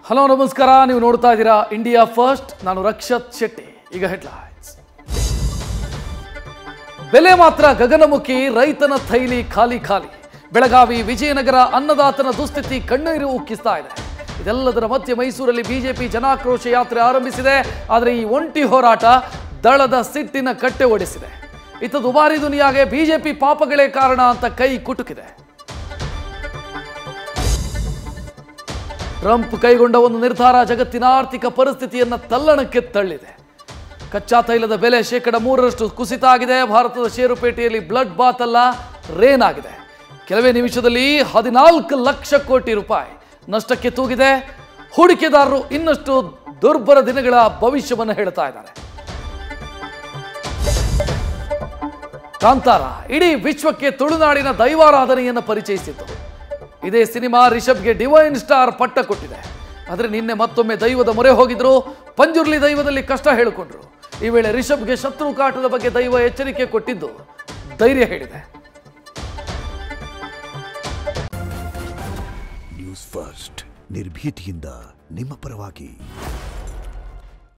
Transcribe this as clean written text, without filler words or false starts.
Hello ನಮಸ್ಕಾರ, ನೀವು ನೋಡ್ತಾ ಇದ್ದೀರಾ ಇಂಡಿಯಾ ಫಸ್ಟ್. ನಾನು ರಕ್ಷತ್ ಶೆಟ್ಟಿ. ಈಗ ಹೆಡ್ಲೈನ್ಸ್. ಬೆಲೆ ಮಾತ್ರ ಗಗನಮುಖಿ, ರೈತನ ಥೈಲಿ ಖಾಲಿ ಖಾಲಿ. ಬೆಳಗಾವಿ ವಿಜಯನಗರ ಅನ್ನದಾತನ ದುಸ್ಥಿತಿ ಕಣ್ಣೀರು ಉಕ್ಕಿಸ್ತಾ ಇದೆ. ಇದೆಲ್ಲದರ ಮಧ್ಯೆ ಮೈಸೂರಲ್ಲಿ ಬಿಜೆಪಿ ಜನಾಕ್ರೋಶ ಯಾತ್ರೆ ಆರಂಭಿಸಿದೆ. ಆದರೆ ಈ ಒಂಟಿ ಹೋರಾಟ ದಳದ ಸಿಟ್ಟಿನ ಕಟ್ಟೆ ಒಡಿಸಿದೆ. ಇತ್ತ ದುಬಾರಿ ದುನಿಯಾಗೆ ಬಿಜೆಪಿ ಪಾಪಗಳೇ ಕಾರಣ ಅಂತ ಕೈ ಕುಟುಕಿದೆ. ಟ್ರಂಪ್ ಕೈಗೊಂಡ ಒಂದು ನಿರ್ಧಾರ ಜಗತ್ತಿನ ಆರ್ಥಿಕ ಪರಿಸ್ಥಿತಿಯನ್ನು ತಲ್ಲಣಕ್ಕೆ ತಳ್ಳಿದೆ. ಕಚ್ಚಾ ತೈಲದ ಬೆಲೆ 3% ಕುಸಿತ ಆಗಿದೆ. ಭಾರತದ ಷೇರುಪೇಟೆಯಲ್ಲಿ ಬ್ಲಡ್ ಬಾತ್ ಅಲ್ಲ, ರೇನ್ ಆಗಿದೆ. ಕೆಲವೇ ನಿಮಿಷದಲ್ಲಿ 14 ಲಕ್ಷ ಕೋಟಿ ರೂಪಾಯಿ ನಷ್ಟಕ್ಕೆ ತೂಗಿದೆ. ಹೂಡಿಕೆದಾರರು ಇನ್ನಷ್ಟು ದುರ್ಬರ ದಿನಗಳ ಭವಿಷ್ಯವನ್ನು ಹೇಳ್ತಾ ಇದ್ದಾರೆ. ಕಾಂತಾರ ಇಡೀ ವಿಶ್ವಕ್ಕೆ ತುಳುನಾಡಿನ ದೈವಾರಾಧನೆಯನ್ನು ಪರಿಚಯಿಸಿತ್ತು. ಇದೇ ಸಿನಿಮಾ ರಿಷಬ್ಗೆ ಡಿವೈನ್ ಸ್ಟಾರ್ ಪಟ್ಟ ಕೊಟ್ಟಿದೆ. ಆದರೆ ನಿನ್ನೆ ಮತ್ತೊಮ್ಮೆ ದೈವದ ಮೊರೆ ಹೋಗಿದ್ರು. ಪಂಜುರ್ಲಿ ದೈವದಲ್ಲಿ ಕಷ್ಟ ಹೇಳಿಕೊಂಡ್ರು. ಈ ವೇಳೆ ರಿಷಬ್ಗೆ ಶತ್ರು ಕಾಟದ ಬಗ್ಗೆ ದೈವ ಎಚ್ಚರಿಕೆ ಕೊಟ್ಟಿದ್ದು ಧೈರ್ಯ ಹೇಳಿದೆ. ನ್ಯೂಸ್ ಫಸ್ಟ್, ನಿರ್ಭೀತಿಯಿಂದ ನಿಮ್ಮ ಪರವಾಗಿ.